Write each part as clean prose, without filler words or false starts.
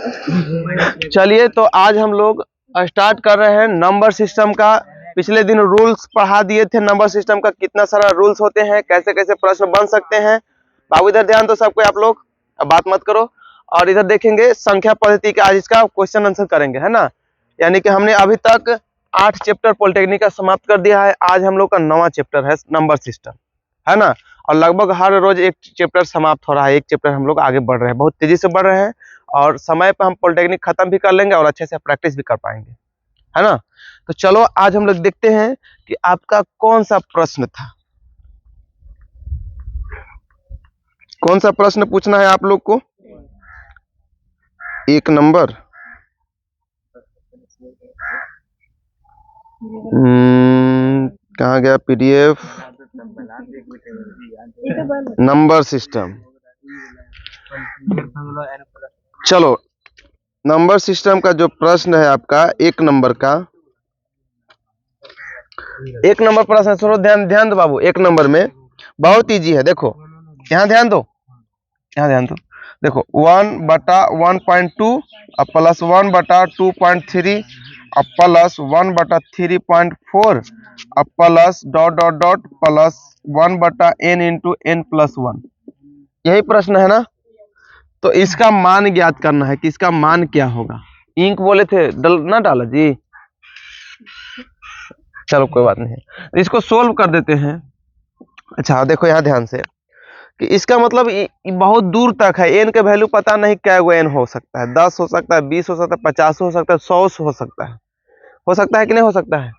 चलिए तो आज हम लोग स्टार्ट कर रहे हैं नंबर सिस्टम का। पिछले दिन रूल्स पढ़ा दिए थे नंबर सिस्टम का, कितना सारा रूल्स होते हैं, कैसे कैसे प्रश्न बन सकते हैं। बाबू इधर ध्यान दो सबको, आप लोग अब बात मत करो। और इधर देखेंगे संख्या पद्धति का, आज इसका क्वेश्चन आंसर करेंगे, है ना। यानी कि हमने अभी तक 8 चैप्टर पॉलिटेक्निक का समाप्त कर दिया है। आज हम लोग का 9वां चैप्टर है नंबर सिस्टम, है ना। और लगभग हर रोज एक चैप्टर समाप्त हो रहा है, एक चैप्टर हम लोग आगे बढ़ रहे हैं, बहुत तेजी से बढ़ रहे हैं। और समय पर हम पॉलिटेक्निक खत्म भी कर लेंगे और अच्छे से प्रैक्टिस भी कर पाएंगे, है ना। तो चलो आज हम लोग देखते हैं कि आपका कौन सा प्रश्न था, कौन सा प्रश्न पूछना है आप लोग को। 1 नंबर, कहाँ गया पीडीएफ, नंबर सिस्टम। चलो नंबर सिस्टम का जो प्रश्न है आपका 1 नंबर का, 1 नंबर प्रश्न, थोड़ा ध्यान दो बाबू। 1 नंबर में बहुत इजी है, देखो यहाँ ध्यान दो, यहाँ ध्यान दो। देखो 1/1.2 अब प्लस 1/2.3 अब प्लस 1/3.4 अब plus ... plus 1/n into n plus 1। यही प्रश्न है ना। तो इसका मान ज्ञात करना है कि इसका मान क्या होगा। इंक बोले थे ना डाला जी, चलो कोई बात नहीं, इसको सोल्व कर देते हैं। अच्छा देखो यहाँ ध्यान से कि इसका मतलब बहुत दूर तक है। एन के वैल्यू पता नहीं क्या गो एन हो सकता है, 10 हो सकता है, 20 हो सकता है, 50 हो सकता है, 100 हो सकता है कि नहीं हो सकता है।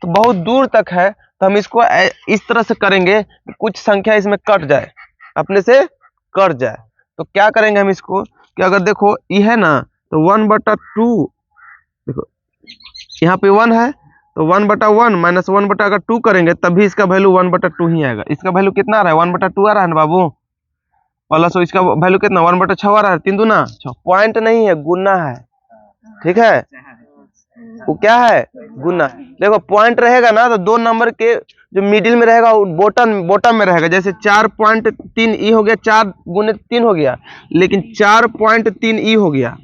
तो बहुत दूर तक है, तो हम इसको इस तरह से करेंगे कि कुछ संख्या इसमें कट जाए, अपने से कट जाए। तो क्या करेंगे हम इसको कि अगर देखो ये है ना, तो 1/2, देखो यहाँ पे 1 है तो 1/1 माइनस 1 अगर 2 करेंगे तब भी इसका वैल्यू 1/2 ही आएगा। इसका वैल्यू कितना आ रहा है, 1/2 आ रहा है ना बाबू। प्लस इसका वैल्यू कितना 1/6 आ रहा है, 3 दूना 6। पॉइंट नहीं है, गुना है, ठीक है। वो क्या है, गुना। देखो पॉइंट रहेगा ना तो 2 नंबर के जो मिडिल में रहेगा वो बॉटम में रहेगा। जैसे 4.3 ई हो गया, 4 गुने 3 हो गया, लेकिन 4.3 ई हो गया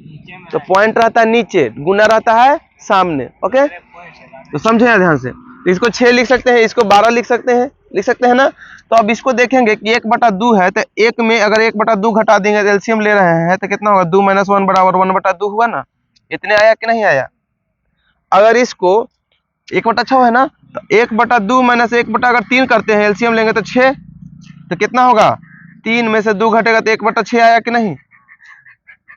तो पॉइंट रहता है नीचे, गुना रहता है सामने। ओके तो समझे ना ध्यान से। तो इसको 6 लिख सकते हैं, इसको 12 लिख सकते हैं ना। तो अब इसको देखेंगे कि 1/2 है, तो 1 में अगर 1/2 घटा देंगे तो एलसीएम ले रहे हैं तो कितना होगा, 2 - 1 बराबर 1/2 हुआ ना। इतने आया कि नहीं आया। अगर इसको 1/6 है ना, तो 1/2 माइनस 1 अगर 3 करते हैं, एलसीएम लेंगे तो 6, तो कितना होगा, 3 में से 2 घटेगा तो 1/6 आया कि नहीं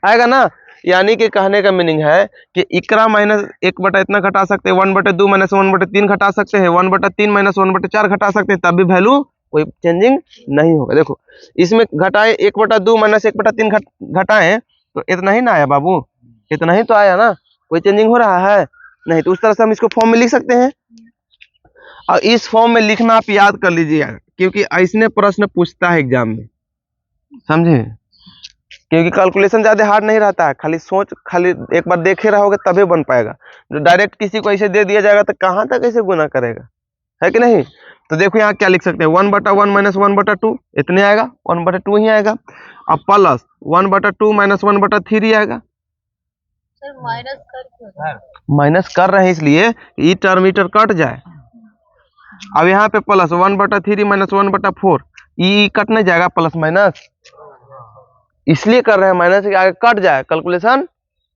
आएगा ना। यानी कि कहने का मीनिंग है कि इकरा माइनस 1 इतना घटा सकते हैं, 1/2 माइनस 1/3 घटा सकते हैं, 1/3 माइनस 1/4 घटा सकते हैं, तब भी वैल्यू कोई चेंजिंग नहीं होगा। देखो इसमें घटाए 1/2 माइनस 1/3 घटाएं तो इतना ही ना आया बाबू, इतना ही तो आया ना, कोई चेंजिंग हो रहा है नहीं। तो उस तरह से हम इसको फॉर्म में लिख सकते हैं। और इस फॉर्म में लिखना आप याद कर लीजिएगा, क्योंकि ऐसने प्रश्न पूछता है एग्जाम में, समझे। क्योंकि कैलकुलेशन ज्यादा हार्ड नहीं रहता है, खाली एक बार देखे रहोगे तभी बन पाएगा। जो डायरेक्ट किसी को ऐसे दे दिया जाएगा तो कहाँ तक ऐसे गुना करेगा, है कि नहीं। तो देखो यहाँ क्या लिख सकते हैं, 1/1 माइनस 1/2 इतने आएगा, 1/2 ही आएगा। अब प्लस 1/2 माइनस 1/3 आएगा। माइनस कर रहे हैं इसलिए ये टर्म मीटर कट जाए। अब यहाँ पे प्लस 1/3 माइनस 1/4, ये कट नहीं जाएगा, प्लस माइनस इसलिए कर रहे हैं माइनस के आगे कट जाए, कैलकुलेशन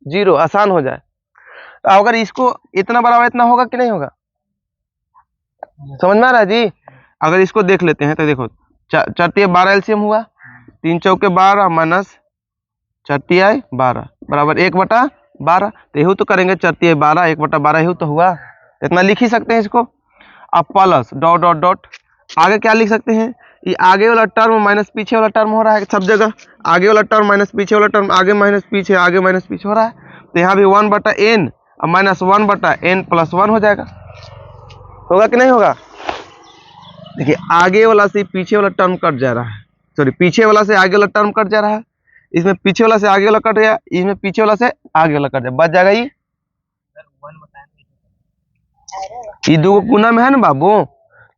0 आसान हो जाए। तो अगर इसको इतना बराबर इतना होगा कि नहीं होगा, समझ में आ रहा है जी। अगर इसको देख लेते हैं तो देखो 4 12 एलसीएम हुआ, 3 चौके 12 माइनस 4 12 बराबर 1/12। तो यही तो करेंगे, 4 12 1/12 यही तो हुआ, इतना लिख ही सकते हैं इसको। अब प्लस ... आगे क्या लिख सकते हैं, ये आगे वाला टर्म माइनस पीछे वाला टर्म हो रहा है सब जगह। आगे वाला टर्म माइनस पीछे वाला टर्म, आगे माइनस पीछे, आगे माइनस पीछे हो रहा है। तो यहाँ भी 1/n और माइनस 1/n प्लस 1 हो जाएगा, होगा कि नहीं होगा। देखिए आगे वाला से पीछे वाला टर्म कट जा रहा है, सॉरी पीछे वाला से आगे वाला टर्म कट जा रहा है। इसमें पीछे वाला से आगे वाला कट गया, इसमें पीछे वाला से आगे वाला कट जाए, बच जाएगा ये 2 गुना में है ना बाबू।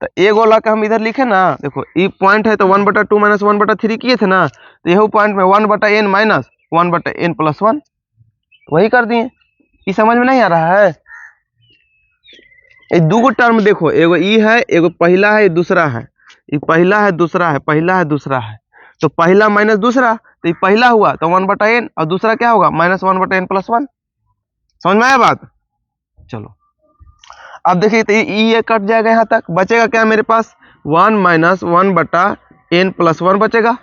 तो एक वाला का हम इधर लिखे ना, देखो ये पॉइंट है तो 1/2 माइनस 1/3 किए थे ना, तो यही पॉइंट में 1/n माइनस 1/n प्लस 1 वही कर दिए। ये समझ में नहीं आ रहा है? ये दो टर्म देखो, एगो ई है, एगो पहला है, दूसरा है। ये पहला है, दूसरा है, पहला है, दूसरा है। तो पहला माइनस दूसरा, तो ये पहला हुआ तो 1/n, और दूसरा क्या होगा -1/n + 1। समझ में आया बात? चलो अब देखिए, तो ये कट जाएगा, यहाँ तक बचेगा क्या मेरे पास 1 - 1/n + 1 बचेगा।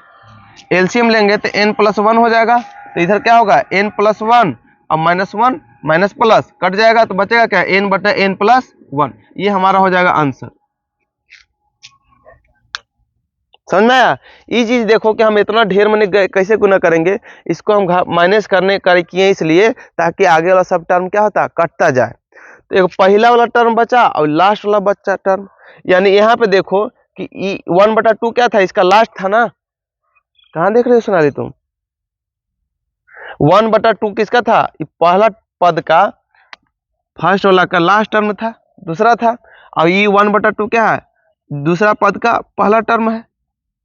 एलसीएम लेंगे तो n + 1 हो जाएगा, तो इधर क्या होगा n + 1 और -1 माइनस प्लस कट जाएगा, तो बचेगा क्या n/n + 1। ये हमारा हो जाएगा आंसर। समझ में आया? ये चीज देखो कि हम इतना ढेर मनी कैसे गुना करेंगे, इसको हम माइनस करने किए इसलिए ताकि आगे वाला सब टर्म क्या होता कटता जाए। तो एक पहला वाला टर्म बचा और लास्ट वाला बच्चा टर्म, यानी यहाँ पे देखो कि 1/2 क्या था, इसका लास्ट था ना। कहाँ देख रहे हो सोनाली तुम? 1/2 किसका था? पहला पद का फर्स्ट वाला का लास्ट टर्म था, दूसरा था। और ये 1/2 क्या है? दूसरा पद का पहला टर्म है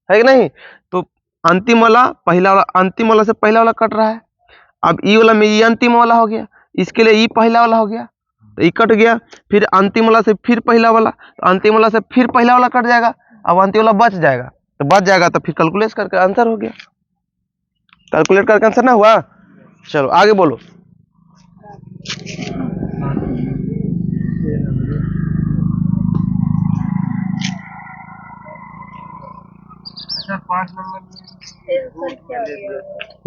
कि नहीं? तो अंतिम वाला पहला वाला, अंतिम वाला से पहला वाला कट रहा है। अब ई वाला में ये अंतिम वाला हो गया, इसके लिए ई पहला वाला हो गया, तो ई कट गया। फिर अंतिम वाला से फिर पहला वाला, तो अंतिम वाला से फिर पहला वाला कट जाएगा, अब अंतिम वाला बच जाएगा। तो बच जाएगा तो फिर कैलकुलेट करके आंसर हो गया। कैलकुलेट करके आंसर ना हुआ? चलो आगे बोलो। अच्छा 5 नंबर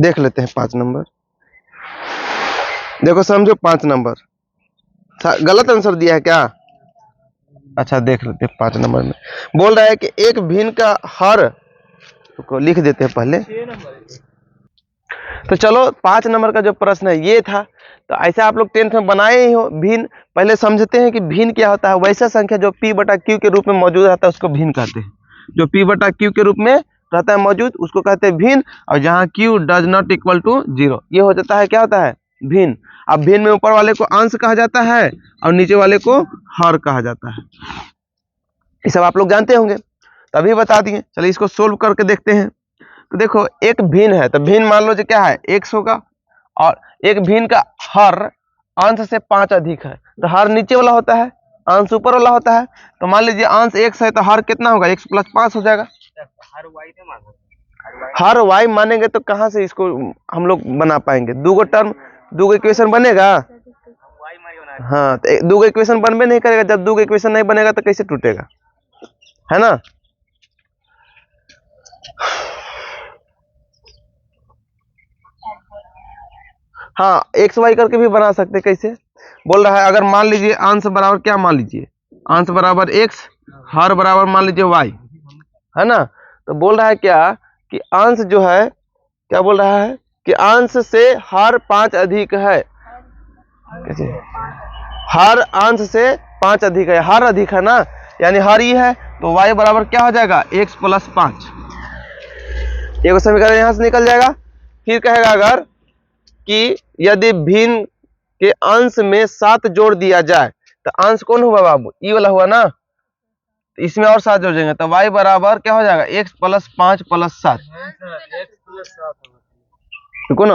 देख लेते हैं 5 नंबर। देखो समझो 5 नंबर गलत आंसर दिया है क्या? अच्छा देख लेते हैं 5 नंबर में। बोल रहा है कि एक भिन्न का हर को लिख देते हैं पहले। तो चलो 5 नंबर का जो प्रश्न है ये था। तो ऐसा आप लोग 10th में बनाए ही हो भिन्न। पहले समझते हैं कि भिन्न क्या होता है। वैसा संख्या जो p/q के रूप में मौजूद रहता है उसको भिन्न कहते हैं। जो p/q के रूप में रहता है मौजूद उसको कहते हैं भिन्न, और जहाँ q does not equal to 0 ये हो जाता है क्या होता है भिन्न। अब भिन्न में ऊपर वाले को अंश कहा जाता है और नीचे वाले को हर कहा जाता है। ये सब आप लोग जानते होंगे, तभी बता दिए। चलिए इसको सोल्व करके देखते हैं। तो देखो एक भिन्न है, तो भिन्न मान लो जो क्या है x होगा, और एक भिन्न का हर अंश से 5 अधिक है, तो हर नीचे वाला होता है, अंश ऊपर वाला होता है। तो मान लीजिए अंश x है तो हर कितना होगा x + 5 हो जाएगा। हर y मानेंगे तो कहाँ से इसको हम लोग बना पाएंगे? दूगो टर्म, दूगो इक्वेशन बनेगा। हाँ तो दूगो इक्वेशन बनबे नहीं करेगा। जब दूगो इक्वेशन नहीं बनेगा तो कैसे टूटेगा, है ना? हाँ एक्स वाई करके भी बना सकते हैं। कैसे बोल रहा है? अगर मान लीजिए अंश बराबर क्या मान लीजिए, अंश बराबर x, हर बराबर मान लीजिए y, है ना? तो बोल रहा है क्या कि अंश जो है क्या बोल रहा है कि अंश से हर 5 अधिक है। कैसे? हर अंश से 5 अधिक है, हर अधिक है ना, यानी हर ही है, तो y बराबर क्या हो जाएगा x + 5। एक समीकरण यहां से निकल जाएगा। फिर कहेगा अगर कि यदि भिन्न के अंश में 7 जोड़ दिया जाए, तो अंश कौन हुआ बाबू? ई वाला हुआ ना, तो इसमें और 7 जोड़ देंगे तो y बराबर क्या हो जाएगा x + 5 + 7। देखो ना,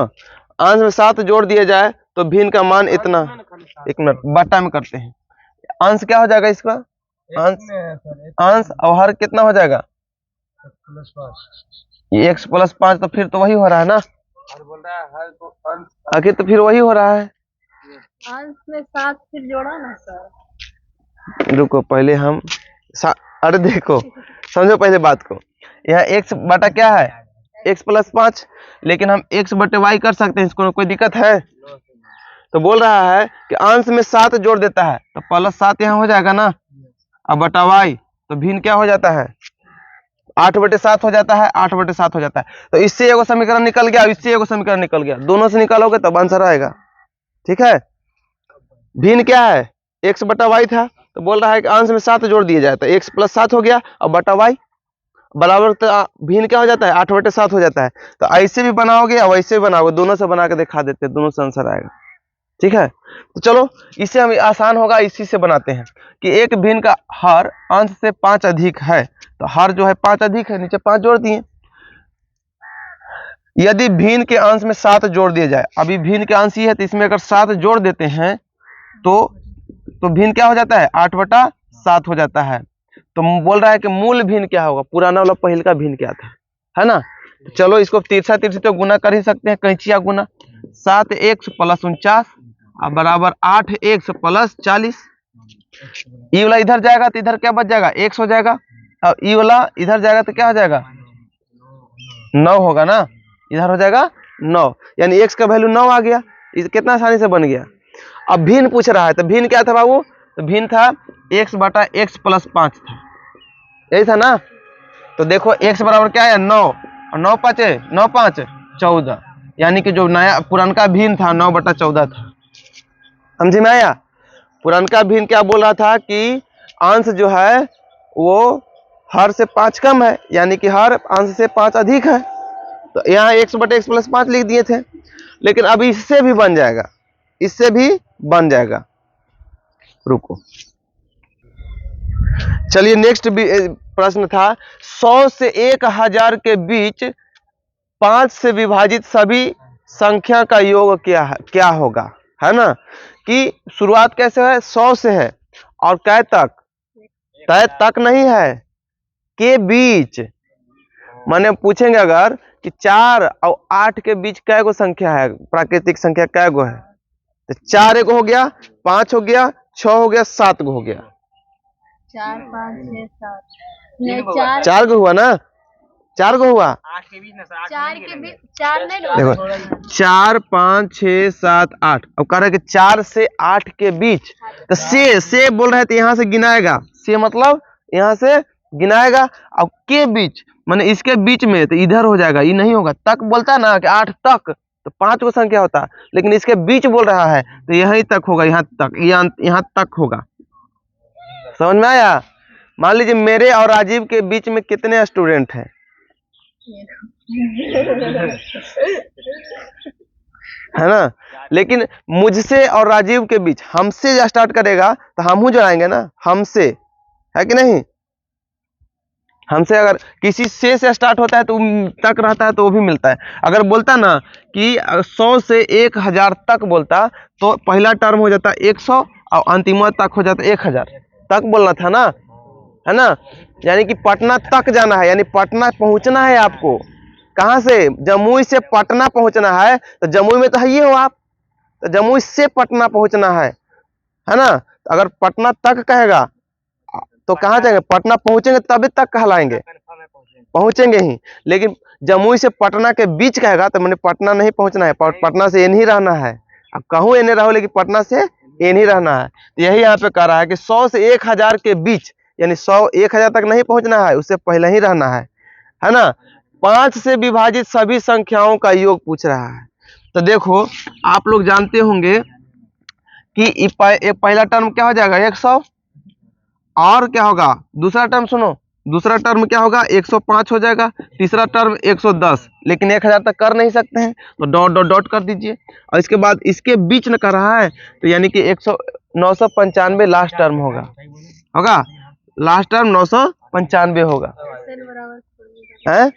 अंश में 7 जोड़ दिया जाए तो भिन्न का मान इतना। एक मिनट बट्टा में करते हैं। अंश क्या हो जाएगा इसका? अंश और हर कितना हो जाएगा? ये x + 5, तो फिर तो वही हो रहा है ना, आखिर तो फिर वही हो रहा है। अंश में 7 फिर जोड़ा ना सर। रुको पहले हम अरे देखो समझो पहले बात को। यहाँ x बटा क्या है x + 5, लेकिन हम x/y कर सकते हैं, इसको कोई दिक्कत है? तो बोल रहा है कि अंश में 7 जोड़ देता है तो +7 यहाँ हो जाएगा ना, अब बटा y, तो भिन्न क्या हो जाता है 8/7 हो जाता है, 8/7 हो जाता है। तो इससे एगो समीकरण निकल गया, इससे एगो समीकरण निकल गया, दोनों से निकालोगे तब आंसर आएगा। ठीक है, भिन्न क्या है x/y था, तो बोल रहा है कि अंश में 7 जोड़ दिए जाए तो x + 7 हो गया, और बटा y बराबर तो भिन्न क्या हो जाता है 8/7 हो जाता है। तो ऐसे भी बनाओगे और वैसे भी बनाओगे, दोनों से बना के दिखा देते हैं, दोनों से आंसर आएगा। ठीक है, तो चलो इससे हम आसान होगा, इसी से बनाते हैं कि एक भिन्न का हर अंश से 5 अधिक है, तो हर जो है 5 अधिक है, नीचे 5 जोड़ दिए। यदि भिन्न के अंश में 7 जोड़ दिया जाए, अभी भिन्न के अंश ही है तो इसमें अगर 7 जोड़ देते हैं तो भिन्न क्या हो जाता है, 8/7 हो जाता है। तो बोल रहा है कि मूल भिन्न क्या होगा, पुराना वाला पहले का भिन्न क्या था, है ना। चलो इसको तिरछा तिरछी तो गुना कर ही सकते हैं, कैंचिया गुना। 7x + 49 बराबर 8x + 40। ई वाला इधर जाएगा तो इधर क्या बच जाएगा, x हो जाएगा, और ई वाला इधर जाएगा तो क्या हो जाएगा, 9 होगा ना, इधर हो जाएगा 9, यानी x का वैल्यू 9 आ गया। इस कितना आसानी से बन गया। अब भिन्न पूछ रहा है तो भिन्न क्या था बाबू, तो भिन्न था x/x + 5 था, यही था ना। तो देखो x बराबर क्या है, 9, और 9 5 14, यानी कि जो नया पुरानका भिन्न था 9/14 था। समझ में आया। पुरानका भिन्न क्या बोल रहा था कि अंश जो है वो हर से 5 कम है, यानी कि हर अंश से 5 अधिक है। तो यहाँ x/x + 5 लिख दिए थे, लेकिन अब इससे भी बन जाएगा, इससे भी बन जाएगा। रुको, चलिए नेक्स्ट प्रश्न था, 100 से 1000 के बीच 5 से विभाजित सभी संख्या का योग क्या होगा, है ना। कि शुरुआत कैसे है, 100 से है, और कै तक, तय तक नहीं है, के बीच। माने पूछेंगे अगर कि 4 और 8 के बीच कै गो संख्या है, प्राकृतिक संख्या कै गो है, तो 4 एक हो गया, 5 हो गया, 6 हो गया, 7 गो हो गया। 4 5 6 7 नहीं, 4 गो हुआ ना, 4 गो हुआ। 4 के बीच 4 नहीं लो। देखो 4 5 6 7 8, अब कह रहे कि 4 से 8 के बीच, तो से बोल रहे थे, यहाँ से गिनाएगा, से मतलब यहाँ से गिनाएगा। अब के बीच माने इसके बीच में, तो इधर हो जाएगा, ये नहीं होगा। तक बोलता ना कि 8 तक, तो 5 को संख्या होता, लेकिन इसके बीच बोल रहा है तो यहीं तक होगा, यहाँ तक, यहाँ तक होगा। समझ में आया। मान लीजिए मेरे और राजीव के बीच में कितने स्टूडेंट हैं, है ना। लेकिन मुझसे और राजीव के बीच, हमसे स्टार्ट करेगा तो हम जो आएंगे ना, हमसे, है कि नहीं। हमसे अगर किसी से स्टार्ट होता है तो तक रहता है तो वो भी मिलता है। अगर बोलता ना कि 100 से 1000 तक बोलता, तो पहला टर्म हो जाता 100 और अंतिम तक हो जाता 1000, तक बोलना था ना, है ना। यानी कि पटना तक जाना है, यानी पटना पहुंचना है आपको। कहां से, जमुई से पटना पहुंचना है, तो जमुई में तो है ये हो आप, तो जमुई से पटना पहुंचना है ना। अगर पटना तक कहेगा तो कहाँ जाएंगे, पटना पहुंचेंगे तभी तक कहलाएंगे, पहुंचेंगे ही। लेकिन जमुई से पटना के बीच कहेगा तो मैंने पटना नहीं पहुंचना है, पटना से एन ही रहना है। अब कहूँ एन रहो, लेकिन पटना से एन ही रहना है। तो यही यहाँ पे कह रहा है कि 100 से 1000 के बीच, यानी 100 1000 तक नहीं पहुंचना है, उससे पहले ही रहना है ना। 5 से विभाजित सभी संख्याओं का योग पूछ रहा है। तो देखो आप लोग जानते होंगे कि पहला टर्म क्या हो जाएगा 100, और क्या होगा दूसरा टर्म, सुनो दूसरा टर्म क्या होगा 105 हो जाएगा, तीसरा टर्म 110, लेकिन 1000 तक कर नहीं सकते हैं तो डॉट डॉट डॉट कर दीजिए। और इसके बाद इसके बीच में कर रहा है तो यानी कि 995 लास्ट टर्म होगा लास्ट टर्म 995 होगा, है।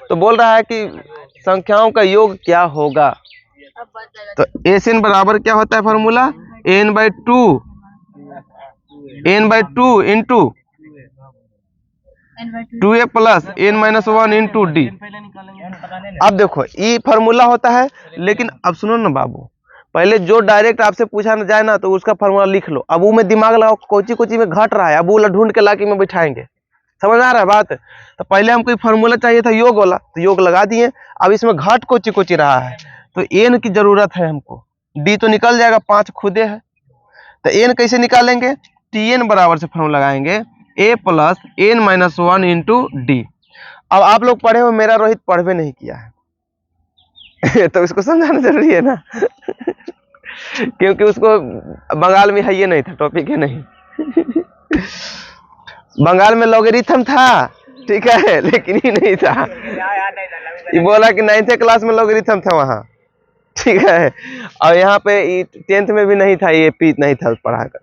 तो बोल रहा है कि संख्याओं का योग क्या होगा। तो एन बराबर क्या होता है formula, n/2 into 2a plus n-1 into D. अब देखो ये फार्मूला होता है, लेकिन अब सुनो ना बाबू, पहले जो डायरेक्ट आपसे पूछा ना जाए ना तो उसका फार्मूला लिख लो। अब वो में दिमाग लगाओ, कोची कोची में घट रहा है, अब वो ढूंढ के लाके में बिठाएंगे, समझ आ रहा है बात। तो पहले हमको एक फार्मूला चाहिए था योग वाला, तो योग लगा दिए। अब इसमें घट कोची कोची रहा है तो एन की जरूरत है हमको, डी तो निकल जाएगा, 5 खुदे है। तो एन कैसे निकालेंगे, Tn बराबर से फॉर्मूला लगाएंगे a plus n-1 into D. अब आप लोग पढ़े हो, मेरा रोहित पढ़वे नहीं किया है तो उसको समझाना जरूरी है ना क्योंकि उसको बंगाल में है ये नहीं था, टॉपिक है नहीं बंगाल में लॉगरिथम था, ठीक है, लेकिन ही नहीं था। ये बोला कि 9th क्लास में लॉगरिथम था वहाँ, ठीक है, और यहाँ पे 10th में भी नहीं था, ये पी नहीं था पढ़ा कर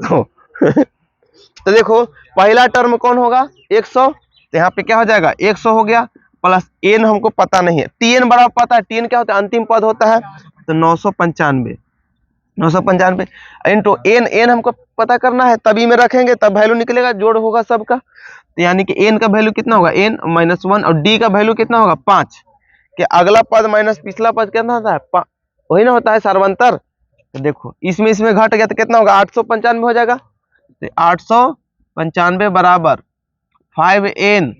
तो देखो पहला टर्म कौन होगा 100, तो यहाँ पे क्या हो जाएगा 100 हो गया, प्लस एन हमको पता नहीं है, टी एन बराबर पता है, टी एन क्या होता है, अंतिम पद होता है, तो 995 इंटू एन, एन हमको पता करना है, तभी में रखेंगे तब वैल्यू निकलेगा, जोड़ होगा सबका, तो यानी कि एन का वैल्यू कितना होगा, एन -1, और डी का वैल्यू कितना होगा 5, कि अगला पद माइनस पिछला पद कितना होता है, वही ना होता है सार्वंतर। तो देखो इसमें घट गया तो कितना होगा, 895 हो जाएगा, तो 895 बराबर 5n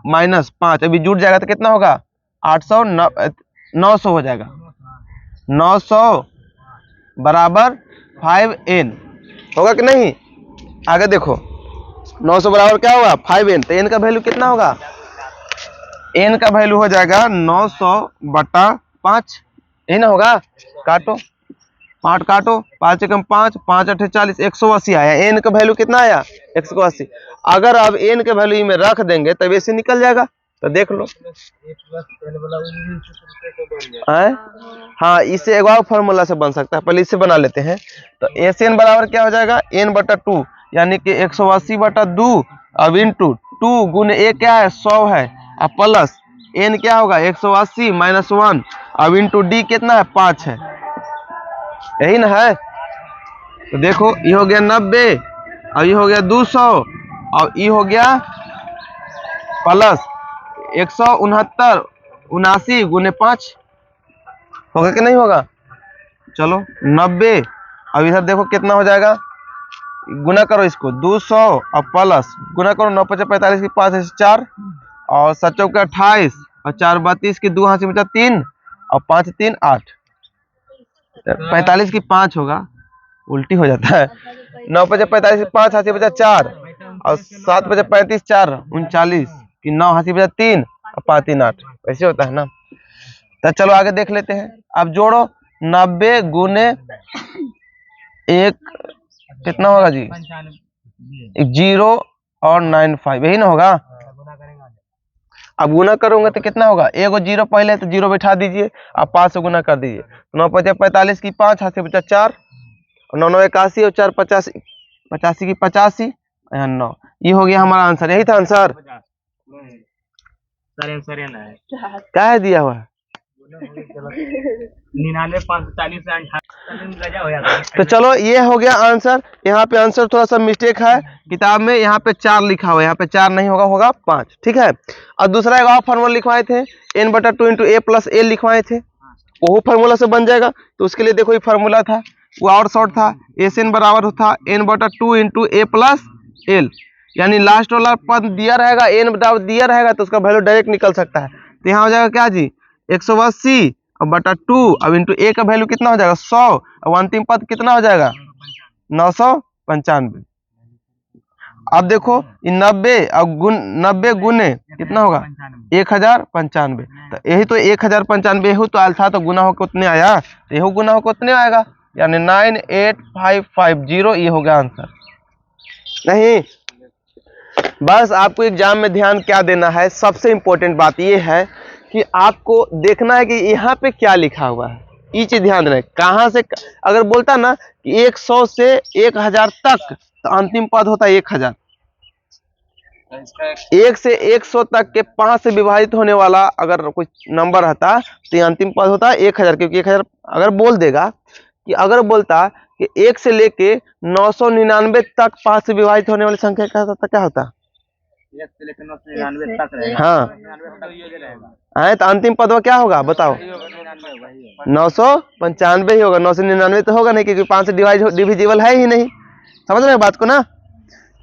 -5, अभी जुड़ जाएगा तो कितना होगा 900 हो जाएगा, 900 बराबर 5n होगा कि नहीं। आगे देखो 900 बराबर क्या होगा 5n, तो n का वैल्यू कितना होगा, n का वैल्यू हो जाएगा 900/5, यही ना होगा, काटो 5 काटो, 5 एकम 5, 5 8 40, 180 आया, n का वैल्यू कितना आया 180। अगर अब n के वैल्यू में रख देंगे तब ऐसे निकल जाएगा, तो देख लो। हाँ, इससे एक और फॉर्मूला से बन सकता है, पहले इससे बना लेते हैं। तो एन बराबर क्या हो जाएगा n/2, यानी कि 180/2, अब इंटू 2 गुने ए क्या है 100 है, अब प्लस n क्या होगा 180 -1, अब इंटू डी कितना है 5 है, यही ना है। तो देखो ये हो गया 90, और ये हो गया 200, और ये हो गया प्लस 169, 79 गुने 5 होगा कि नहीं होगा। चलो 90, अब इधर देखो कितना हो जाएगा, गुना करो इसको 200 और प्लस गुना करो 9 5 45 की 5 है 4, और 7 चौके 28, और 4 32 की 2 हाथ से बचा 3, और 5 3 8, 45 की 5 होगा, उल्टी हो जाता है, 9 5 45 की 5 हाथ से बचा 4, और 7 5 35 4 39 की 9 हाथ से बचा 3, और 5 3 8, ऐसे होता है ना। तो चलो आगे देख लेते हैं, अब जोड़ो 90 गुने 1 कितना होगा जी 0 और 95, यही ना होगा। अब गुना करोगे तो कितना होगा, एगो 0 पहले तो 0 बैठा दीजिए, अब 5 से गुना कर दीजिए, 9 5 45 की 5 हाथ से बचा 4, और 9 9 81, और 4 85 85 की 85, यहाँ 9, ये हो गया हमारा आंसर, यही था आंसर। क्या है दिया हुआ है 99,540 तो चलो ये हो गया आंसर। यहाँ पे आंसर थोड़ा सा मिस्टेक है, किताब में यहाँ पे 4 लिखा हुआ है, यहाँ पे 4 नहीं होगा, होगा 5, ठीक है। और दूसरा एक और फार्मूला लिखवाए थे, n/2 इंटू ए प्लस एल लिखवाए थे, वो फार्मूला से बन जाएगा। तो उसके लिए देखो ये फार्मूला था, वो और शॉर्ट था, एन बराबर था n/2 इंटू ए प्लस एल, यानी लास्ट वाला पद दिया रहेगा, n बराबर दिया रहेगा तो उसका वैल्यू डायरेक्ट निकल सकता है। तो यहाँ हो जाएगा क्या जी 180 और बटा 2, अब इंटू ए का वैल्यू कितना हो जाएगा 100, और अंतिम पद कितना हो जाएगा 995। अब देखो 90 और 90 गुने कितना होगा 1095, तो यही तो 1095 यही तो आया था, तो गुना होकर उतने आया, तो यही गुना होकर उतने आएगा, यानी 98550, ये हो गया आंसर। नहीं, बस आपको एग्जाम में ध्यान क्या देना है, सबसे इंपॉर्टेंट बात ये है कि आपको देखना है कि यहाँ पे क्या लिखा हुआ है, ये चीज ध्यान देना है। कहाँ से अगर बोलता ना कि 100 से 1000 तक, तो अंतिम पद होता है 1000, 1 से 100 तक के 5 से विभाजित होने वाला अगर कोई नंबर रहता तो ये अंतिम पद होता है 1000, क्योंकि 1000 अगर बोल देगा कि अगर बोलता कि 1 से लेके 999 तक 5 से विभाजित होने वाली संख्या क्या होता, क्या होता 1 से लेकर 999 तक रहेगा। हाँ, आए तो अंतिम पद क्या होगा बताओ 995 ही होगा, 999 तो होगा नहीं, क्योंकि 5 से डिविजिबल है ही नहीं। समझ रहे बात को ना,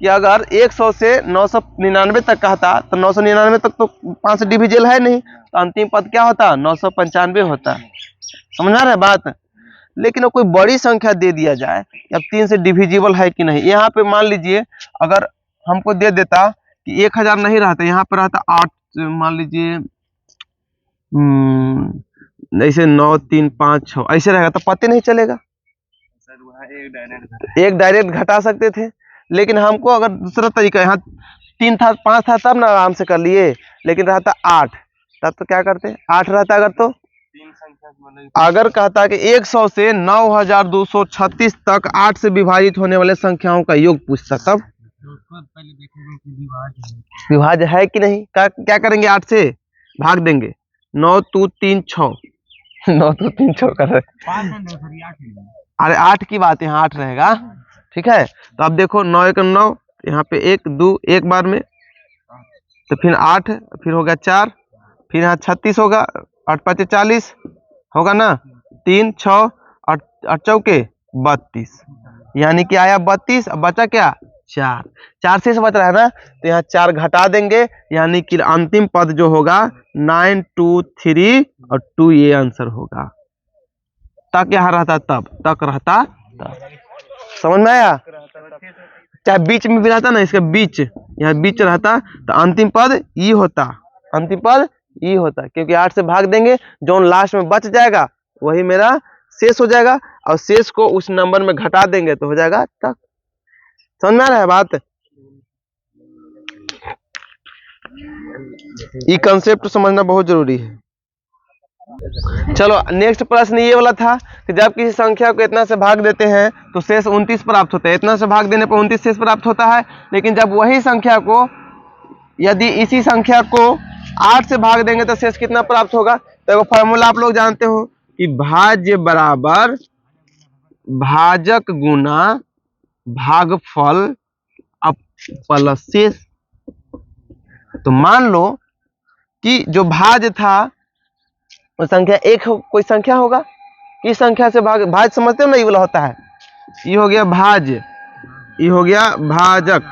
कि अगर 100 से 999 तक कहता तो 999 तक तो 5 से डिविजिबल है नहीं, तो अंतिम पद क्या होता 995 होता। समझ रहे बात। लेकिन वो कोई बड़ी संख्या दे दिया जाए, अब 3 से डिविजिबल है कि नहीं, यहाँ पे मान लीजिए अगर हमको दे देता कि 1000 नहीं रहता, यहाँ पे रहता 8, मान लीजिए ऐसे 9 3 5 6 ऐसे रहेगा तो पता नहीं चलेगा, एक डायरेक्ट घटा सकते थे। लेकिन हमको अगर दूसरा तरीका, यहाँ 3 था 5 था तब ना आराम से कर लिए, लेकिन रहता 8, तब तो क्या करते 8 रहता अगर, तो अगर कहता कि 100 से 9236 तक 8 से विभाजित होने वाले संख्याओं का योग पूछता, तब विभाज्य है कि नहीं, क्या करेंगे 8 से भाग देंगे, 9 2 3 6 9 2 3 6 कर रहे, 5 नहीं दो सर, 8 ही दो। अरे 8 की बात है, 8 रहेगा, ठीक है। तो अब देखो 9 1 9, यहाँ पे 1 2 एक बार में, तो फिर 8, फिर हो गया 4, फिर यहाँ 36 होगा, 8 5 40 होगा ना, 3 6 8 चौके 32, यानी कि आया 32, अब बचा क्या 4, 4 शेष बच रहा है ना, तो यहाँ 4 घटा देंगे, यानी कि अंतिम पद जो होगा 9 2 3 और 2 ये आंसर होगा। तक यहाँ रहता तब, तक रहता तब, समझ में आया? चाहे बीच में भी रहता ना, इसके बीच, यहाँ बीच रहता तो अंतिम पद ई होता, अंतिम पद ई होता, क्योंकि 8 से भाग देंगे, जो लास्ट में बच जाएगा वही मेरा शेष हो जाएगा, और शेष को उस नंबर में घटा देंगे तो हो जाएगा तक। समझ में आ रहा है बात? ये कंसेप्ट समझना बहुत जरूरी है। चलो नेक्स्ट प्रश्न ये वाला था कि जब किसी संख्या को इतना से भाग देते हैं तो शेष 29 प्राप्त होता है, इतना से भाग देने पर 29 शेष प्राप्त होता है। लेकिन जब वही संख्या को, यदि इसी संख्या को 8 से भाग देंगे तो शेष कितना प्राप्त होगा? तो फॉर्मूला आप लोग जानते हो कि भाज्य बराबर भाजक गुना भागफल अब प्लस शेष। तो मान लो कि जो भाज्य था वो संख्या एक कोई संख्या होगा, किस संख्या से भाग, भाज्य समझते हो ना, ये वाला होता है, ये हो गया भाज्य, ये हो गया भाजक,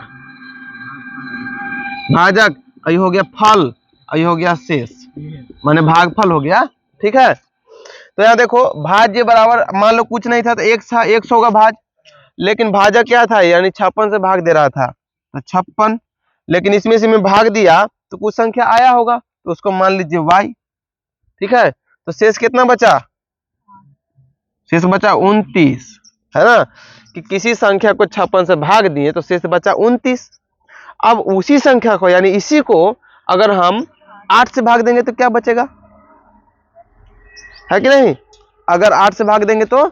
भाजक, ये हो गया फल, ये हो गया शेष, माने भागफल हो गया, ठीक है। तो यहाँ देखो भाज्य बराबर, मान लो कुछ नहीं था तो 1 था, 100 का भाज, लेकिन भाजक क्या था, यानी 56 से भाग दे रहा था, तो 56, लेकिन इसमें से मैं भाग दिया तो कुछ संख्या आया होगा, तो उसको मान लीजिए y, ठीक है। तो शेष कितना बचा? शेष बचा 29, है ना, कि किसी संख्या को 56 से भाग दिए तो शेष बचा 29। अब उसी संख्या को, यानी इसी को अगर हम 8 से भाग देंगे तो क्या बचेगा, है कि नहीं? अगर 8 से भाग देंगे तो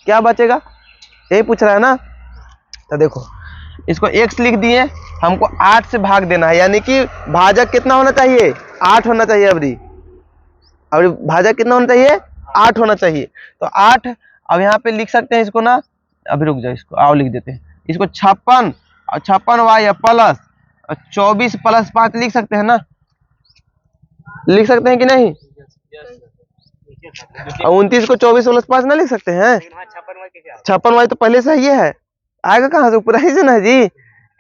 क्या बचेगा, यही पूछ रहा है ना। तो देखो इसको x लिख दिए, हमको 8 से भाग देना है, यानी कि भाजक कितना होना चाहिए, 8 होना चाहिए। अभी भाजक कितना होना चाहिए, 8 होना चाहिए। तो 8, अब यहाँ पे लिख सकते हैं इसको ना, अभी रुक जाओ, इसको आओ लिख देते हैं, इसको 56 और 56y प्लस 24 प्लस 5 लिख सकते हैं ना, लिख सकते हैं कि नहीं? और 29 को 24 प्लस 5 ना लिख सकते हैं? 56y तो पहले से ये है, आएगा कहाँ से, ऊपर ही से ना जी।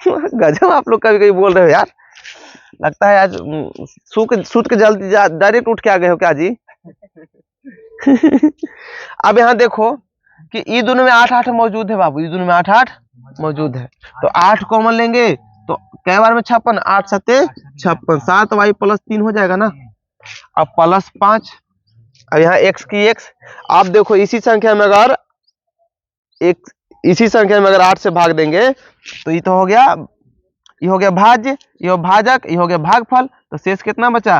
गजब आप लोग कभी कभी बोल रहे हो यार, लगता है आज सूत के जल्दी डायरेक्ट उठ के आ गए हो क्या जी? अब यहाँ देखो कि ये दोनों में 8 8 मौजूद है बाबू, ये दोनों में 8 8 मौजूद है, तो 8 कॉमन लेंगे तो कै बार में 56, 8 7 56, 7y प्लस 3 हो जाएगा ना। अब प्लस 5, अब यहाँ x की x, आप देखो इसी संख्या में अगर इसी संख्या में अगर 8 से भाग देंगे तो ये तो हो गया, ये हो गया भाज्य, ये हो भाजक, ये हो गया भागफल, तो शेष कितना बचा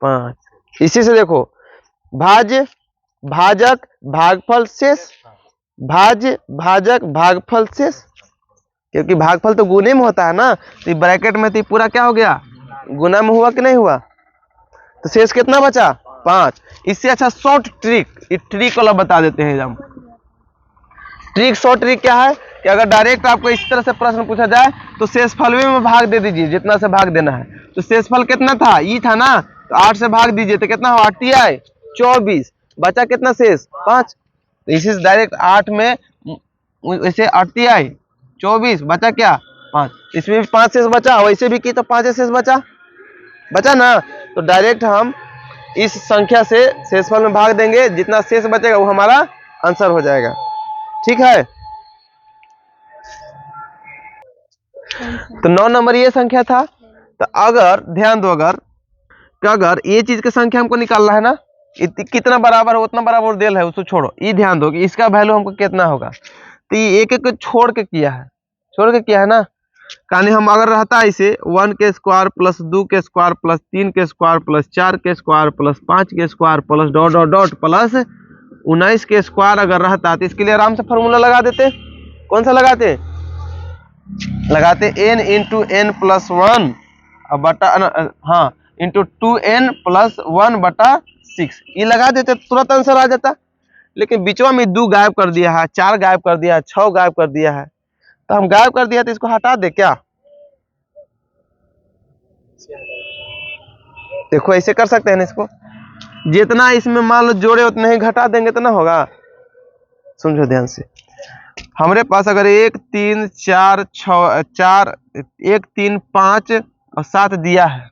5। इसी से देखो भाज्य भाजक भागफल शेष, भाज्य भाजक भागफल शेष, क्योंकि भागफल तो गुने में होता है ना, तो ब्रैकेट में तो पूरा क्या हो गया, गुना में हुआ कि नहीं हुआ, तो शेष कितना बचा 5। इससे अच्छा शॉर्ट ट्रिक, ये ट्रिक वाला बता देते हैं हम। ट्रिक, शॉर्ट ट्रिक क्या है कि अगर डायरेक्ट आपको इस तरह से प्रश्न पूछा जाए तो शेषफल में भाग दे दीजिए, जितना से भाग देना है। तो शेषफल कितना था, ई था ना, तो 8 से भाग दीजिए तो कितना हुआ, 8 24, बचा कितना शेष 5। तो इसी से डायरेक्ट 8 में वैसे 8 24 बचा क्या 5, इसमें भी 5 शेष बचा, वैसे भी की तो 5 शेष बचा ना। तो डायरेक्ट हम इस संख्या से शेषफल में भाग देंगे, जितना शेष बचेगा वो हमारा आंसर हो जाएगा, ठीक है। तो 9 नंबर ये संख्या था। तो अगर ध्यान दो, अगर ये चीज की संख्या हमको निकालना है ना, कितना बराबर है उतना बराबर देल है, उसको छोड़ो, ये ध्यान दो कि इसका वैल्यू हमको कितना होगा। तो ये एक एक छोड़ के किया है ना, कहानी हम अगर रहता है इसे 1 के स्क्वायर प्लस 2 के स्क्वायर प्लस 3 के स्क्वायर प्लस 4 के स्क्वायर प्लस 5 के square plus dot dot dot plus 19 के स्क्वायर अगर रहता तो इसके लिए आराम से फॉर्मूला लगा देते। कौन सा लगाते n इंटू n प्लस 1 अब बटा, हाँ इंटू 2n+1/6 ये लगा देते तुरंत आंसर आ जाता। लेकिन बीचवा में 2 गायब कर दिया है, 4 गायब कर दिया है, 6 गायब कर दिया है, तो हम गायब कर दिया तो इसको हटा दे क्या? देखो ऐसे कर सकते हैं ना इसको, जितना इसमें मान लो जोड़े उतना ही घटा देंगे तो ना होगा। समझो ध्यान से, हमारे पास अगर 1 3 4 6 4 1 3 5 और 7 दिया है।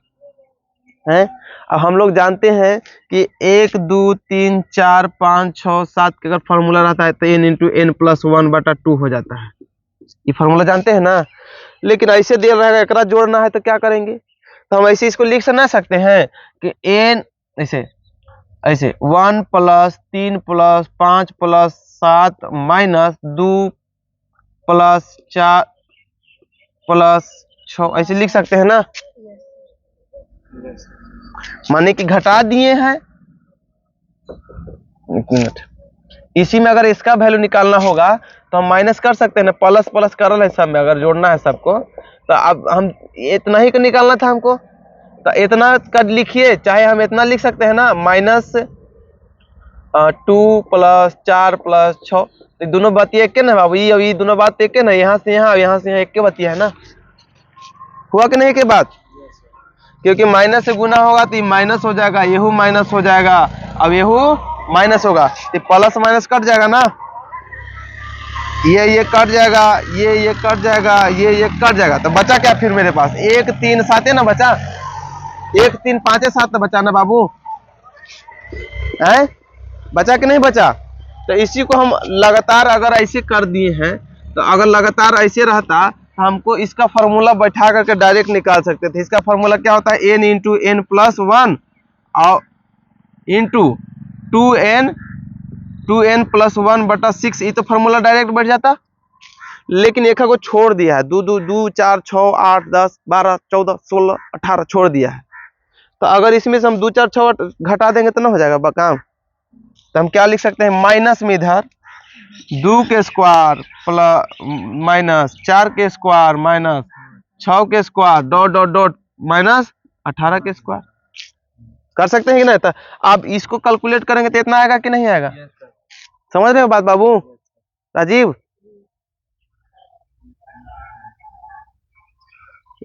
अब हम लोग जानते हैं कि 1 2 3 4 5 6 7 का अगर फॉर्मूला रहता है तो n×n+1/2 हो जाता है। ये फॉर्मूला जानते हैं ना। लेकिन ऐसे दे रहेगा एकरा जोड़ना है तो क्या करेंगे, तो हम ऐसे इसको लिख ना सकते हैं कि n ऐसे 1 + 3 + 5 + 7 - 2 + 4 + 6 ऐसे लिख सकते हैं ना। माने कि घटा दिए हैं। एक मिनट, इसी में अगर इसका वैल्यू निकालना होगा तो हम माइनस कर सकते हैं ना, प्लस प्लस कर रहे हैं सब में, अगर जोड़ना है सबको तो अब हम इतना ही को निकालना था हमको, तो इतना का लिखिए, चाहे हम इतना लिख सकते हैं ना, -2 + 4 + 6, तो दोनों बात एक के ना बाबू, ये दोनों बात एक के ना, यहाँ से यहाँ एक के बतिया है ना। हुआ कि नहीं के बात? क्योंकि माइनस से गुना होगा तो ये माइनस हो जाएगा, येहू माइनस हो जाएगा, अब येहू माइनस होगा तो प्लस माइनस कट जाएगा ना, ये कट जाएगा, ये कट जाएगा, ये कट जाएगा, तो बचा क्या फिर मेरे पास? 1 3 7 है ना बचा, 1 3 5 7 बचा ना बाबू, है बचा कि नहीं बचा? तो इसी को हम लगातार अगर ऐसे कर दिए हैं, तो अगर लगातार ऐसे रहता तो हमको इसका फॉर्मूला बैठा करके डायरेक्ट निकाल सकते थे। इसका फॉर्मूला क्या होता है? n×n+1 और इंटू 2n+1/6, ये तो फॉर्मूला डायरेक्ट बैठ जाता। लेकिन एक को छोड़ दिया है, 2 2 2 4 6 8 10 12 14 16 18 छोड़ दिया है। तो अगर इसमें से हम 2 4 6 घटा देंगे तो ना हो जाएगा काम। तो हम क्या लिख सकते हैं, माइनस में इधर 2 के स्क्वायर प्लस -4 के स्क्वायर -6 के स्क्वायर डॉट डॉट डॉट -18 के स्क्वायर कर सकते हैं कि नहीं? तो अब इसको कैलकुलेट करेंगे तो इतना आएगा कि नहीं आएगा? समझ रहे हो बात बाबू राजीव?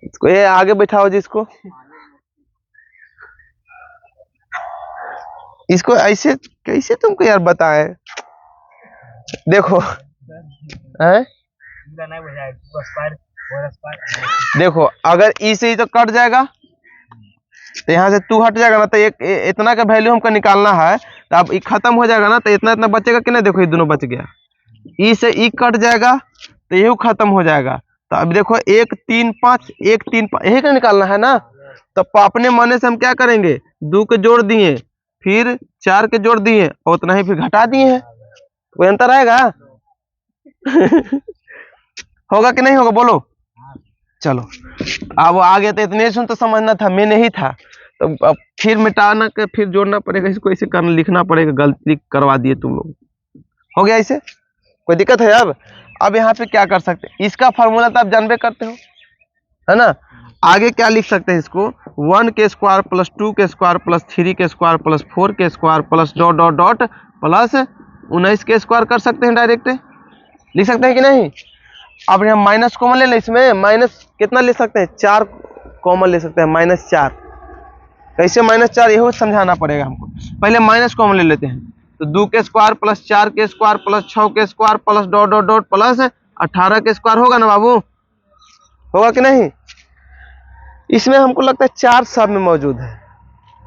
इसको ये आगे बैठाओ जिसको, इसको ऐसे कैसे तुमको यार बताए। देखो हैं, देखो अगर ई से ही तो कट जाएगा तो यहाँ से 2 हट जाएगा ना, तो एक इतना का वैल्यू हमको निकालना है, तो अब ई खत्म हो जाएगा ना, तो इतना इतना बचेगा कि नहीं? देखो ये दोनों बच गया, ई से ई कट जाएगा तो यही खत्म हो जाएगा। तो अब देखो 1 3 5 1 3 5 यही का निकालना है ना। तो अपने मन से हम क्या करेंगे, 2 के जोड़ दिए, फिर 4 के जोड़ दिए और उतना ही फिर घटा दिए हैं, कोई अंतर आएगा? होगा कि नहीं होगा बोलो? चलो अब आगे तो इतने सुन तो समझना था, मैं नहीं था, तो अब फिर मिटाना के फिर जोड़ना पड़ेगा, इसको ऐसे करना लिखना पड़ेगा, गलती करवा दिए तुम लोग। हो गया ऐसे, कोई दिक्कत है? अब यहाँ पे क्या कर सकते हैं, इसका फॉर्मूला तो आप जानबे करते हो है ना। आगे क्या लिख सकते हैं इसको, 1 के स्क्वायर प्लस 2 के स्क्वायर प्लस 3 के स्क्वायर प्लस 4 के square plus dot dot dot plus 19 के स्क्वायर कर सकते हैं, डायरेक्ट लिख सकते हैं कि नहीं। अब यहाँ माइनस कॉमन ले लें, इसमें माइनस कितना ले सकते हैं, 4 कॉमन ले सकते हैं, -4। कैसे -4 यही समझाना पड़ेगा हमको, पहले माइनस कॉमन ले लेते हैं। तो 2 के स्क्वायर प्लस 4 के स्क्वायर प्लस 6 के square plus dot dot dot plus 18 के स्क्वायर होगा ना बाबू, होगा कि नहीं? इसमें हमको लगता है 4 सब में मौजूद है,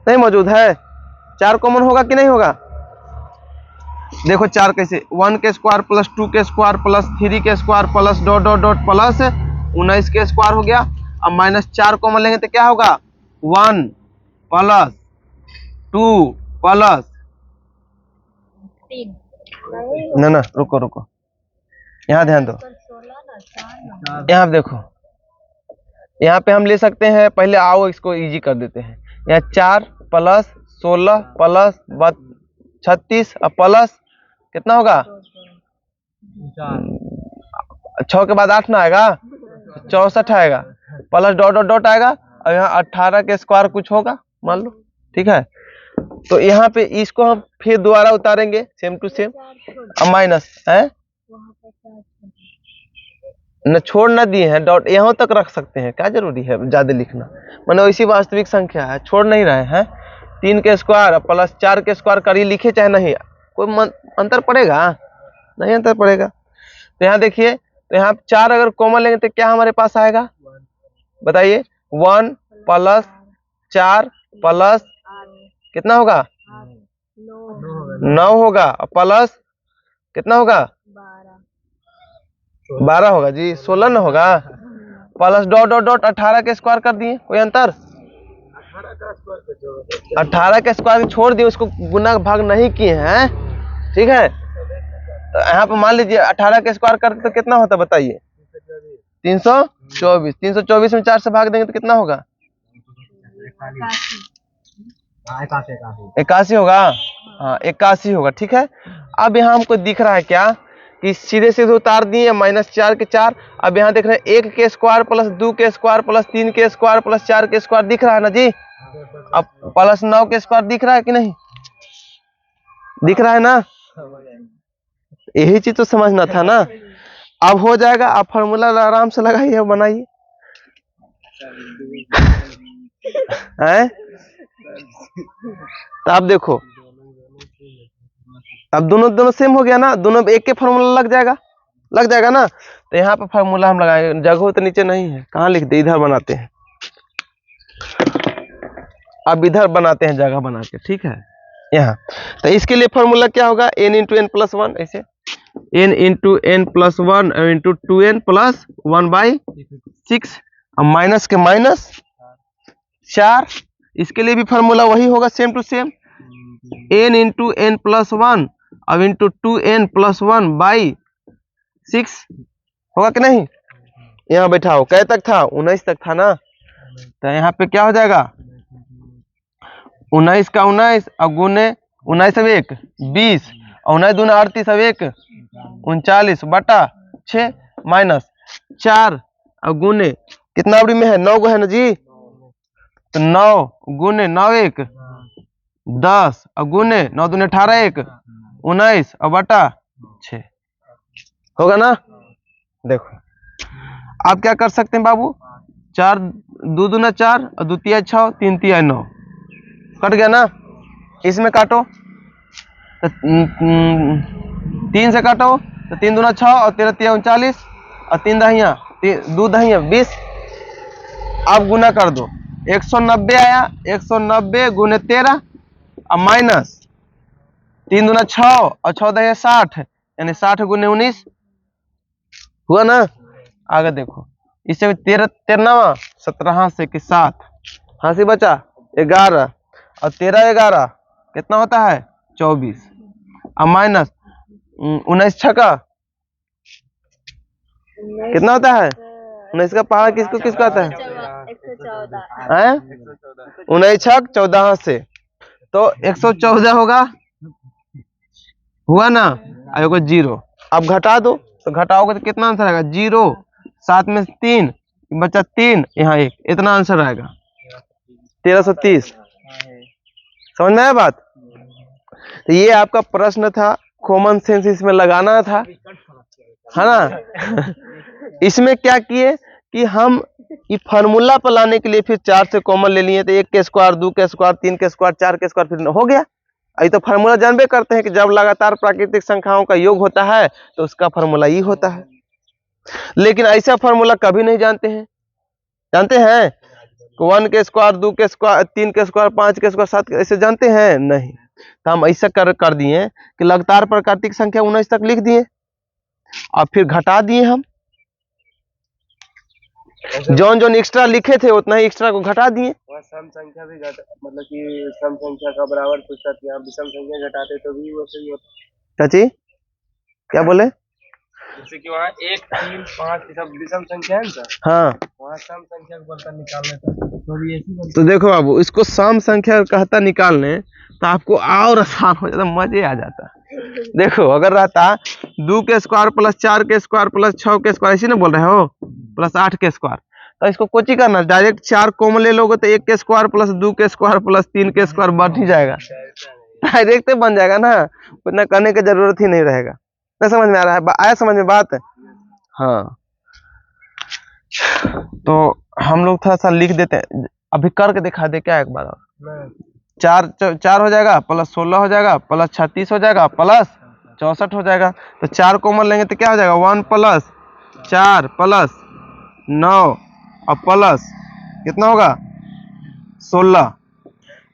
नहीं मौजूद है? 4 कॉमन होगा कि नहीं होगा? देखो 4 कैसे, 1 के स्क्वायर प्लस 2 के स्क्वायर प्लस 3 के square plus dot dot dot plus 19 के स्क्वायर हो गया। अब -4 कॉमन लेंगे तो क्या होगा, 1 प्लस 2 प्लस 3 ना रुको रुको, यहाँ ध्यान दो, 16 यहाँ देखो, यहाँ पे हम ले सकते हैं, पहले आओ इसको इजी कर देते हैं। यहाँ 4 प्लस 16 प्लस 36 और प्लस कितना होगा, 6 के बाद 8 ना आएगा, 64 आएगा, प्लस डॉट डॉट डॉट आएगा और यहाँ 18 के स्क्वायर कुछ होगा मान लो, ठीक है। तो यहाँ पे इसको हम फिर दोबारा उतारेंगे सेम टू सेम, अब माइनस है न, छोड़ न दिए हैं, डॉट यहाँ तक रख सकते हैं, क्या जरूरी है ज्यादा लिखना, माने वैसी वास्तविक संख्या है, छोड़ नहीं रहे हैं। 3 के स्क्वायर प्लस 4 के स्क्वायर करिए, लिखे चाहे नहीं, कोई अंतर पड़ेगा नहीं, अंतर पड़ेगा। तो यहाँ देखिए, तो यहाँ 4 अगर कॉमन लेंगे तो क्या हमारे पास आएगा बताइए, 1 प्लस 4 प्लस कितना होगा 9 होगा, प्लस कितना होगा 12 होगा जी, 16 न होगा, प्लस डॉट डॉट डॉट 18 के स्क्वायर कर दिए, कोई अंतर, 18 के स्क्वायर छोड़ दिए, उसको गुना भाग नहीं किए हैं, ठीक है। तो यहाँ पे मान लीजिए 18 के स्क्वायर करते तो कितना होता बताइए, 324, 324 में 4 से भाग देंगे तो कितना होगा 81 होगा, हाँ 81 होगा, ठीक है। अब यहाँ हमको दिख रहा है क्या कि सीधे सीधे उतार दिए -4 के 4, अब यहाँ देख रहे हैं 1 के स्क्वायर प्लस 2 के स्क्वायर प्लस 3 के स्क्वायर प्लस 4 के स्क्वायर दिख रहा है ना जी, अब प्लस 9 के स्क्वायर दिख रहा है कि नहीं, दिख रहा है ना, यही चीज तो समझना था ना। अब हो जाएगा, आप फॉर्मूला आराम से लगाइए और बनाइए हैं। तो आप देखो, अब दोनों सेम हो गया ना, दोनों एक के फॉर्मूला लग जाएगा ना। तो यहाँ पर फॉर्मूला हम लगाएंगे, जगह तो नीचे नहीं है, कहाँ लिख दे, इधर बनाते हैं, अब इधर बनाते हैं जगह बना के, ठीक है यहाँ। तो इसके लिए फॉर्मूला क्या होगा, n इंटू एन प्लस 1, ऐसे n into N plus 1 into 2n plus 1/6, अब माइनस के माइनस 4, इसके लिए भी फॉर्मूला वही होगा same to same, n into N plus 1 अब इंटू 2n प्लस 1/6 होगा कि नहीं। यहाँ बैठाओ, कै तक था 19 तक था ना, तो यहाँ पे क्या हो जाएगा 19 का 19 और गुने 19 अब 1 20 और 19 दूना 38 अब 1 39 बटा 6 माइनस 4 और गुने कितना अवधि में है 9 गो है ना जी, तो 9 गुने 9 1 10 और गुने 9 दूने 18 1 19 और बटा 6 होगा ना। देखो आप क्या कर सकते हैं बाबू, 4 2 दूना 4 और 2 तिया 6 3 तिया 9, कट गया ना, इसमें काटो तो 3 से काटो तो 3 दूना 6 और 13 तिया 39 और 3 दहिया 2 दहिया 20, अब गुना कर दो 190 आया, 190 गुने 13 और माइनस 3 दूना 6 और 6 दहिया 60, यानी 60 गुने 19 हुआ ना। आगे देखो, इससे 13 13 17 से के 7 हाँसी बचा 11 और 13 11 कितना होता है 24 और माइनस 19 छक्का कितना होता है 19 का पहाड़ किसको किसको आता है 19 छक 14 से, तो 114 होगा, हुआ ना, आएगा 0। अब घटा दो, तो घटाओगे तो कितना आंसर आएगा 0, 7 में 3 बचा 3, यहाँ 1, इतना आंसर आएगा 1330। समझ में आया बात। तो ये आपका प्रश्न था, कॉमन सेंस इसमें लगाना था, है ना। इसमें क्या किए कि हम ये फार्मूला पर लाने के लिए फिर 4 से कॉमन ले लिए, तो 1 के स्क्वायर 2 के स्क्वायर 3 के स्क्वायर 4 के स्क्वायर फिर हो गया। अभी तो फार्मूला जानबे करते हैं कि जब लगातार प्राकृतिक संख्याओं का योग होता है तो उसका फार्मूला ही होता है, लेकिन ऐसा फार्मूला कभी नहीं जानते हैं। जानते हैं 1 के स्क्वायर 2 के स्क्वायर 3 के स्क्वायर 5 के स्क्वायर 7 ऐसे जानते हैं नहीं। तो हम ऐसा कर दिए कि लगातार प्राकृतिक संख्या 19 तक लिख दिए और फिर घटा दिए हम, जौन एक्स्ट्रा लिखे थे उतना ही एक्स्ट्रा को घटा दिए। सम संख्या भी मतलब कि सम संख्या का बराबर पूछता था, यहाँ विषम संख्या घटाते तो भी वो सही होता। चाची क्या बोले, जैसे कि वहाँ 1 3 5 सब विषम संख्या है ना सर, हाँ वहाँ सम संख्या को बोलता निकालने तो भी ऐसी तो देखो बाबू, इसको सम संख्या कहता निकालने तो आपको और आसान हो जाता, मजे आ जाता। देखो अगर रहता 2 के स्क्वायर प्लस 4 के स्क्वायर प्लस 6 के स्क्वायर, ऐसे ना बोल रहे हो, प्लस 8 के स्क्वायर, तो इसको कोची करना, डायरेक्ट 4 कॉमन ले लोगे तो 1 के स्क्वायर प्लस 2 के स्क्वायर प्लस 3 के स्क्वायर बन ही जाएगा, डायरेक्ट बन जाएगा ना, उतना करने की जरूरत ही नहीं रहेगा। ना समझ में आ रहा है, आया समझ में बात? हाँ, तो हम लोग थोड़ा सा लिख देते हैं, अभी करके दिखा दे क्या एक बार और। 4 हो जाएगा प्लस 16 हो जाएगा प्लस 36 हो जाएगा प्लस 64 हो जाएगा। तो 4 कॉमन लेंगे तो क्या हो जाएगा, 1 प्लस 4 प्लस 9 और प्लस कितना होगा 16।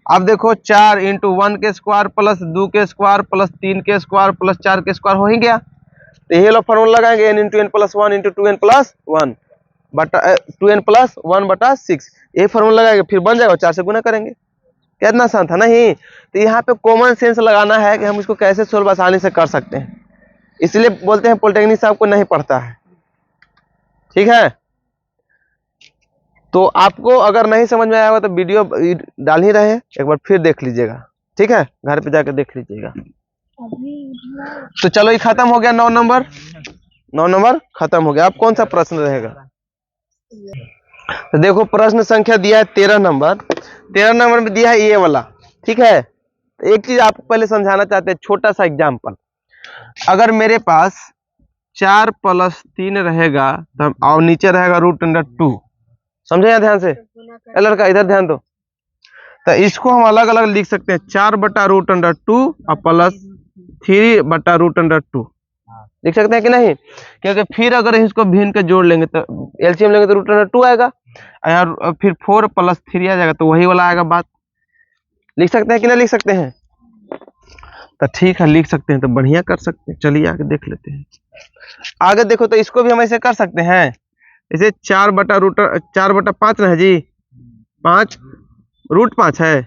अब देखो 4 इंटू 1 के स्क्वायर प्लस 2 के स्क्वायर प्लस 3 के स्क्वायर प्लस 4 के स्क्वायर हो ही गया। तो ये लोग फॉर्मूला लगाएंगे n into N plus 1 into 2n plus 1 बटा 2n प्लस 1 बटा 6, यही फॉर्मूला लगाएंगे, फिर बन जाएगा, 4 से गुना करेंगे। कितना आसान था नहीं? तो यहाँ पे कॉमन सेंस लगाना है कि हम इसको कैसे सोल्व आसानी से कर सकते हैं, इसलिए बोलते हैं पॉलिटेक्निक साहब को नहीं पढ़ता है। ठीक है, तो आपको अगर नहीं समझ में आया होगा तो वीडियो डाल ही रहे, एक बार फिर देख लीजिएगा। ठीक है, घर पे जाकर देख लीजिएगा। तो चलो ये खत्म हो गया, 9 नंबर खत्म हो गया। अब कौन सा प्रश्न रहेगा? तो देखो प्रश्न संख्या दिया है 13 नंबर, 13 नंबर में दिया है ये वाला। ठीक है, तो एक चीज आपको पहले समझाना चाहते हैं, छोटा सा एग्जाम्पल। अगर मेरे पास 4 प्लस 3 रहेगा तो और नीचे रहेगा √2, समझे या ध्यान से? लड़का इधर ध्यान दो। तो इसको हम अलग अलग लिख सकते हैं, 4 बटा √2 और प्लस 3 बटा √2 लिख सकते हैं कि नहीं? क्योंकि फिर अगर इसको भिन्न के जोड़ लेंगे तो एलसीएम लेंगे तो √2 आएगा, और फिर 4 प्लस 3 आ जाएगा, तो वही वाला आएगा बात। लिख सकते हैं कि नहीं लिख सकते हैं? तो ठीक है, लिख सकते हैं तो बढ़िया कर सकते हैं। चलिए आगे देख लेते हैं। आगे देखो, तो इसको भी हम ऐसे कर सकते हैं, इसे 4 बटा 5 ना है जी, 5 √5 है,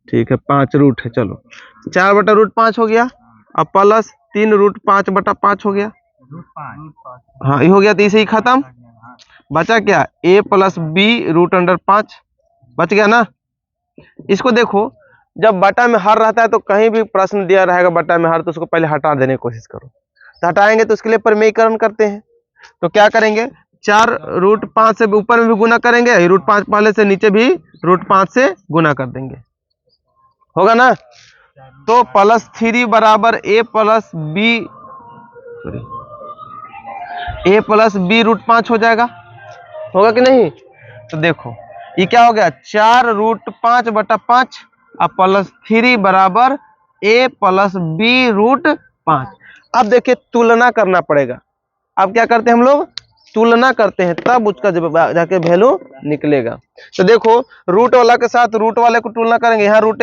ठीक है 5 रूट है। चलो 4 बटा √5 हो गया, अब प्लस 3 √5 बटा 5 हो गया। हाँ ये हो गया, तो इसे ही खत्म। बचा क्या, a प्लस b √5 बच गया ना। इसको देखो, जब बटा में हर रहता है तो कहीं भी प्रश्न दिया रहेगा बटा में हर, तो उसको पहले हटा देने की कोशिश करो। तो हटाएंगे तो उसके लिए प्रमेयीकरण करते हैं। तो क्या करेंगे, 4 √5 से ऊपर में भी गुना करेंगे, √5 पहले से नीचे भी √5 से गुना कर देंगे, होगा ना। तो प्लस 3 बराबर a प्लस b √5 हो जाएगा, होगा कि नहीं? तो देखो ये क्या हो गया, 4 √5 बटा 5 और प्लस 3 बराबर a प्लस b √5। अब देखिए तुलना करना पड़ेगा। अब क्या करते हैं हम लोग, तुलना करते हैं, तब उसका जब जाके वैल्यू निकलेगा। तो देखो रूट वाला के साथ रूट वाले को तुलना करेंगे, यहाँ रूट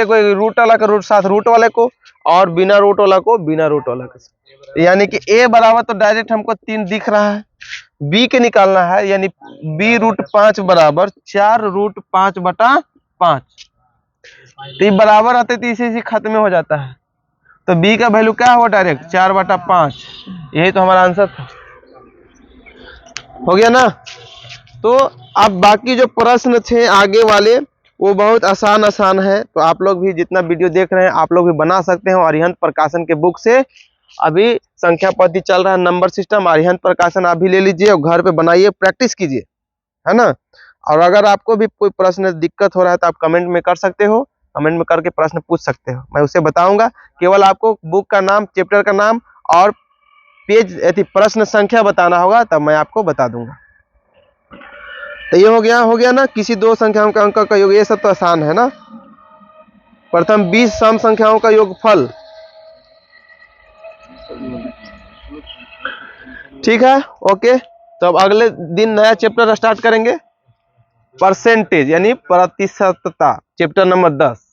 वाला के साथ रूट वाले को, और बिना रूट वाला को बिना रूट वाला के साथ। यानी कि a बराबर तो डायरेक्ट हमको 3 दिख रहा है, b के निकालना है, यानी b √5 बराबर 4 √5 बटा 5। तो ये बराबर आते तो इसी खत्म हो जाता है। तो b का वैल्यू क्या हुआ, डायरेक्ट 4 बटा 5। यही तो हमारा आंसर था, हो गया ना। तो अब बाकी जो प्रश्न थे आगे वाले वो बहुत आसान है, तो आप लोग भी जितना वीडियो देख रहे हैं आप लोग भी बना सकते हैं। अरिहंत प्रकाशन के बुक से अभी संख्या पद्धति चल रहा है, नंबर सिस्टम, अरिहंत प्रकाशन आप भी ले लीजिए और घर पे बनाइए, प्रैक्टिस कीजिए, है ना। और अगर आपको भी कोई प्रश्न दिक्कत हो रहा है तो आप कमेंट में कर सकते हो, कमेंट में करके प्रश्न पूछ सकते हो, मैं उसे बताऊंगा। केवल आपको बुक का नाम, चैप्टर का नाम और पेज प्रश्न संख्या बताना होगा, तब मैं आपको बता दूंगा। तो ये हो गया ना, किसी दो संख्याओं का अंक का योग, ये सब तो आसान है ना। प्रथम 20 सम संख्याओं का योगफल, ठीक है ओके। तो अब अगले दिन नया चैप्टर स्टार्ट करेंगे, परसेंटेज यानी प्रतिशतता, चैप्टर नंबर 10।